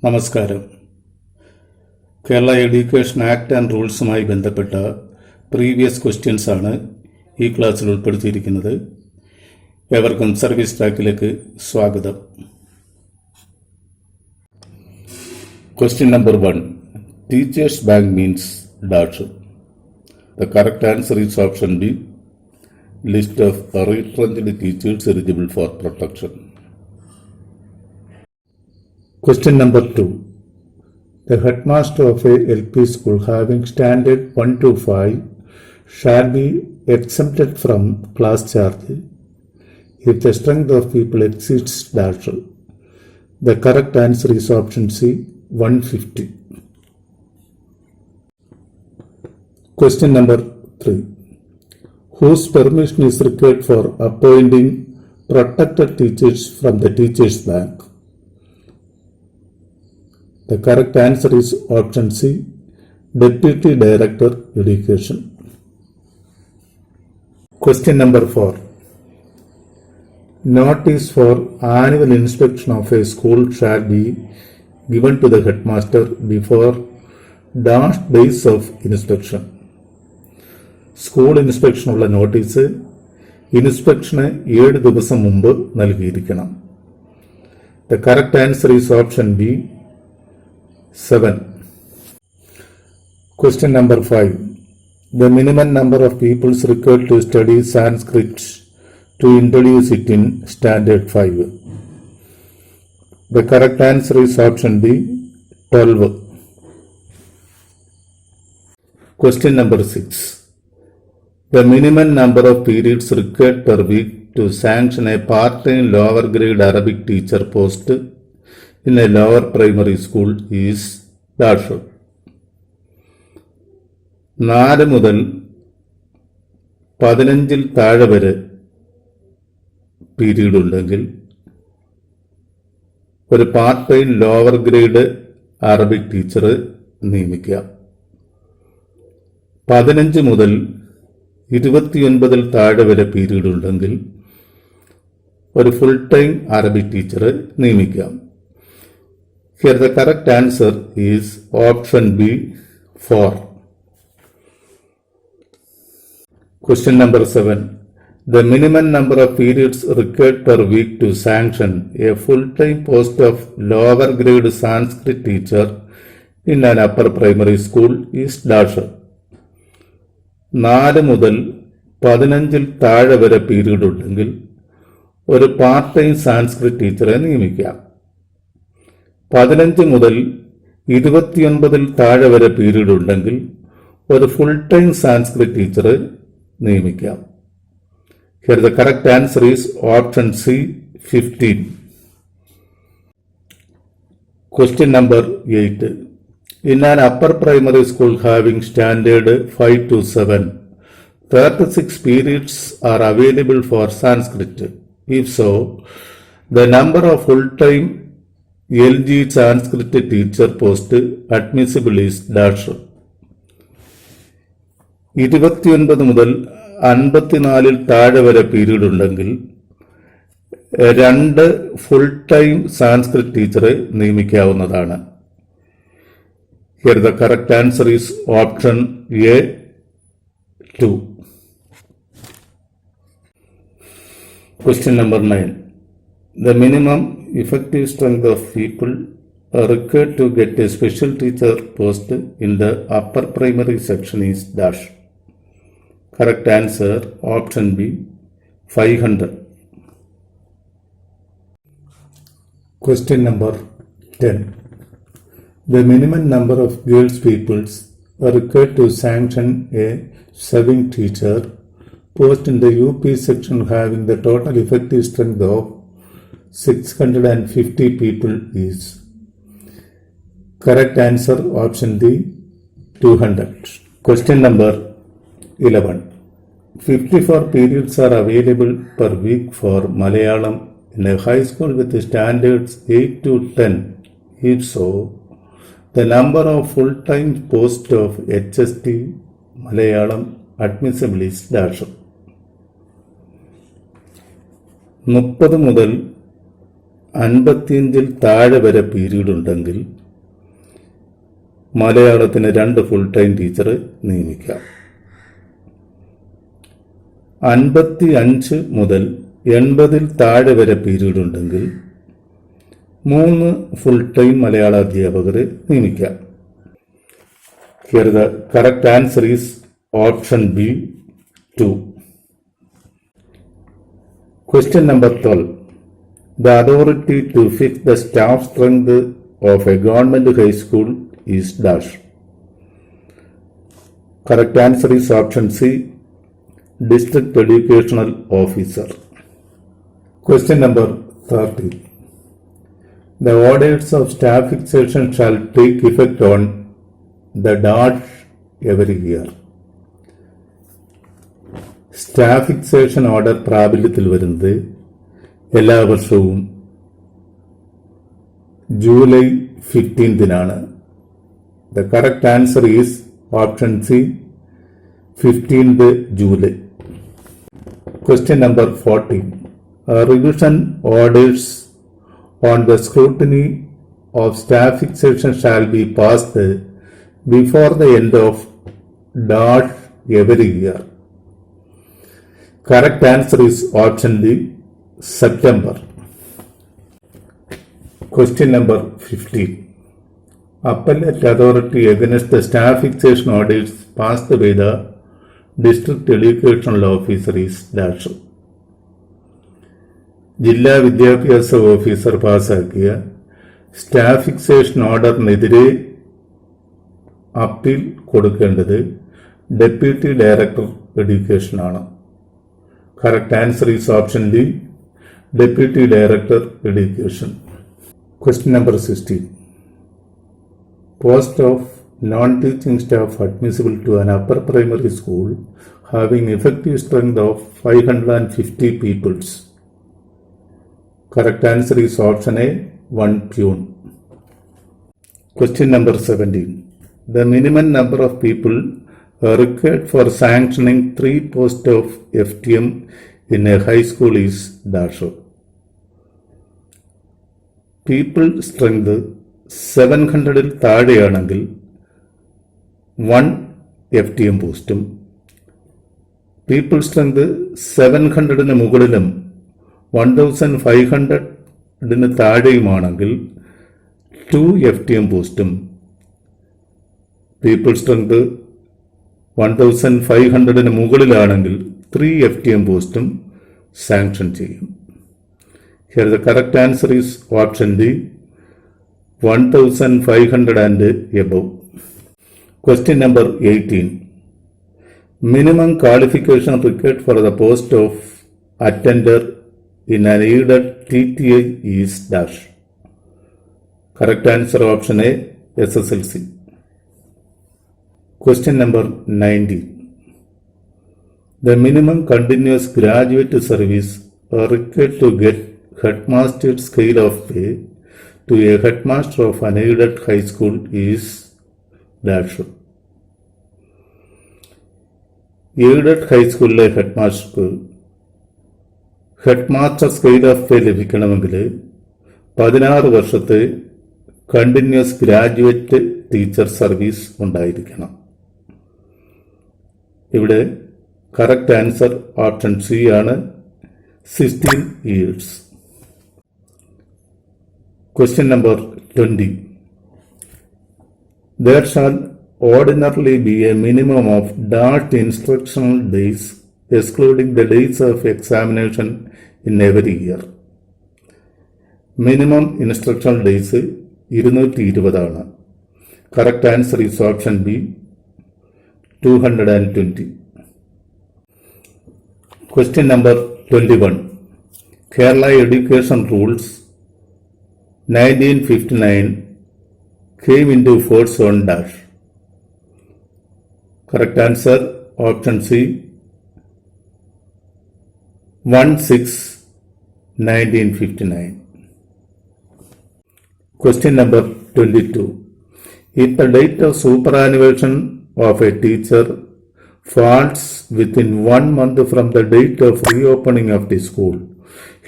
നമസ്കാരം. Kerala education act and റൂൾസുമായി ബന്ധപ്പെട്ട previous questions ആണ് ഈ ക്ലാസ്സിൽ ഉൾപ്പെടുത്തിയിരിക്കുന്നത്. ഏവർക്കും സർവീസ് ട്രാക്കിലേക്ക് സ്വാഗതം. Question number 1. Teachers bank means dash. The correct answer is option B. List of retrenched teachers eligible for protection. Question number 2. The headmaster of a LP school having standard 1 to 5 shall be exempted from class charge if the strength of people exceeds dash. The correct answer is option C, 150. Question number 3. Whose permission is required for appointing protected teachers from the teachers bank? The correct answer is option C, Deputy Director Education. Question number 4. Notice for annual inspection of a school shall be given to the headmaster before dash days of inspection. School ഇൻസ്പെക്ഷനുള്ള notice ഇൻസ്പെക്ഷന് 7 ദിവസം മുമ്പ് നൽകിയിരിക്കണം. The correct answer is option B, 7. Question number 5. The minimum number of people required to study Sanskrit to introduce it in standard 5. The correct answer is option B, 12. Question number 6. The minimum number of periods required per week to sanction a part-time lower grade Arabic teacher post in a lower primary school is dash. 4 മുതൽ 15 താഴെ വരെ period ഉണ്ടെങ്കിൽ ഒരു part time lower grade Arabic teacher നിയമിക്കുക. 15 മുതൽ 29 താഴെ വരെ period ഉണ്ടെങ്കിൽ ഒരു ഫുൾ ടൈം അറബിക് ടീച്ചർ നിയമിക്കാം. Here the correct answer is option B, 4. Question number 7. The minimum number of periods required per week to sanction a full-time post of lower grade Sanskrit teacher in an upper primary school is dash. 4 മുതൽ 15 താഴെ വരെ period ഉണ്ടെങ്കിൽ ഒരു part time Sanskrit ടീച്ചറെ നിയമിക്കാം. 15 മുതൽ 29 താഴെ വരെ period ഉണ്ടെങ്കിൽ ഒരു ഫുൾ ടൈം സാൻസ്ക്രിറ്റ് ടീച്ചറെ നിയമിക്കാം. Here the correct answer is option C, 15. Question number 8. In an upper primary school having standard 5 to 7, 36 periods are available for Sanskrit. If so, the number of full-time LG Sanskrit teacher post admissible is dash. 29 മുതൽ 54 താഴെ വരെ period ഉണ്ടെങ്കിൽ 2 full time Sanskrit ടീച്ചറെ നിയമിക്കാവുന്നതാണ്. Here the correct answer is option A, 2. Question number 9. The minimum effective strength of people required to get a special teacher post in the upper primary section is dash. Correct answer option B, 500. Question number 10. The minimum number of girls pupils are required to sanction a serving teacher post in the UP section having the total effective strength of 650 people is. Correct answer option D, 200. Question number 11. 54 periods are available per week for Malayalam in a high school with standards 8 to 10. If so, the number of full-time posts of HST Malayalam admissible is dash. 30 മുതൽ 55-ൽ താഴെ വരെ period ഉണ്ടെങ്കിൽ മലയാളത്തിന് 2 full time ടീച്ചറെ നിയമിക്കാം. 55 മുതൽ 80-ൽ താഴെ വരെ period ഉണ്ടെങ്കിൽ 3 ഫുൾ ടൈം മലയാള അധ്യാപകരെ നിയമിക്കാം. Here the correct answer is option B, 2. Question number 12. The authority to fix the staff strength of a government high school is dash. Correct answer is option C, District Educational Officer. Question number 13. The orders of staff fixation shall take effect on the dash every year. Staff fixation order പ്രാബല്യത്തിൽ വരുന്നത് എല്ലാ വർഷവും July 15-നാണ്. The correct answer is option C, 15th July. Question number 14. Revision orders on the scrutiny of staff fixation shall be passed before the end of dash every year. Correct answer is option D, September. Question number 15. Appellate authority against the staff fixation orders passed by the District Educational Officer is dash. ജില്ലാ വിദ്യാഭ്യാസ officer പാസാക്കിയ staff fixation ഓർഡറിനെതിരെ appeal കൊടുക്കേണ്ടത് deputy director education ആണ്. Correct answer is option D, deputy director education. Question number 16. Post of non teaching staff admissible to an upper primary school having effective strength of 550 pupils. Correct answer is option A, 1 peon. Question number 17. The minimum number of people required for sanctioning 3 posts of FTM in a high school is dash. People strength 700-ൽ താഴെയാണെങ്കിൽ 1 FTM പോസ്റ്റും people strength 700-ന് മുകളിലും 1500-ന് താഴെയുമാണെങ്കിൽ 2 FTM പോസ്റ്റും people strength 1500-ന് മുകളിലാണെങ്കിൽ 3 FTM പോസ്റ്റും sanction ചെയ്യും. Here the correct answer is option D, 1500 and above. Question number 18. Minimum qualification required for the post of attender in an aided TTI is dash. Correct answer option A, SSLC. Question number 19. The minimum continuous graduate service required to get headmaster scale of pay to a headmaster of an aided high school is dash. Aided ഹൈസ്കൂളിലെ headmaster scale of pay ലഭിക്കണമെങ്കിൽ 16 വർഷത്തെ continuous graduate teacher service ഉണ്ടായിരിക്കണം. ഇവിടെ correct answer option C ആണ്, 16 years. Question number 20. There shall ordinarily be a minimum of dash instructional days excluding the days of examination in every year. Minimum instructional days 220 ആണ്. Correct answer is option B, 220. Question number 21. Kerala Education Rules 1959 came into force on dash. Correct answer option C, 1/6/1959. Question number 22. If the date of superannuation of a teacher falls within 1 month from the date of reopening of the school,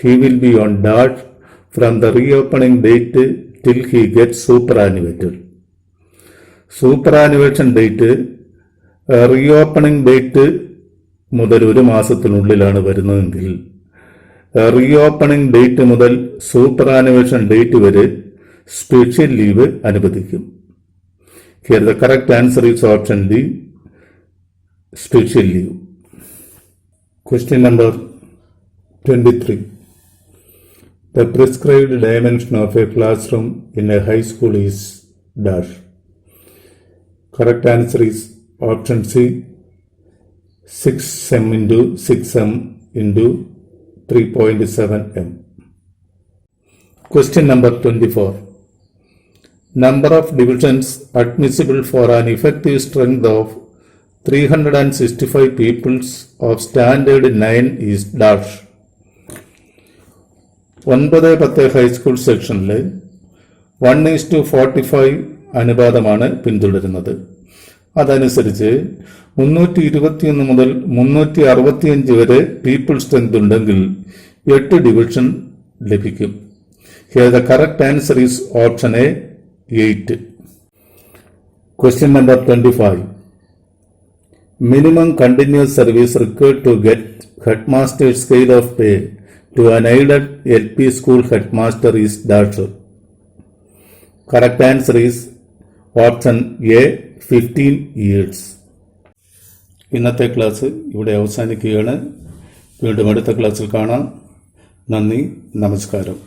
he will be on dash from the reopening date till he gets superannuated. Superannuation date reopening date മുതൽ ഒരു മാസത്തിനുള്ളിലാണ് വരുന്നതെങ്കിൽ reopening date മുതൽ superannuation date വരെ special leave അനുവദിക്കും. Here the correct answer is option D, special leave. Question number 23. The prescribed dimension of a classroom in a high school is dash. Correct answer is option C, 6m into 6m into 3.7m. Question number 24. Number of divisions admissible for an effective strength of 365 pupils of standard 9 is dash. 9-10 high school സെക്ഷനിൽ 1:45 അനുപാതമാണ് പിന്തുടരുന്നത്. അതനുസരിച്ച് 321 മുതൽ 365 വരെ people strength ഉണ്ടെങ്കിൽ 8 division ലഭിക്കും. Here the correct answer is option A, 8. Question number 25. Minimum continuous service required to get headmaster's scale of pay to an aided LP school headmaster is dash. Correct answer is option A, 15 years. ഇന്നത്തെ class ഇവിടെ അവസാനിക്കുകയാണ്. വീണ്ടും അടുത്ത ക്ലാസ്സിൽ കാണാം. നന്ദി, നമസ്കാരം.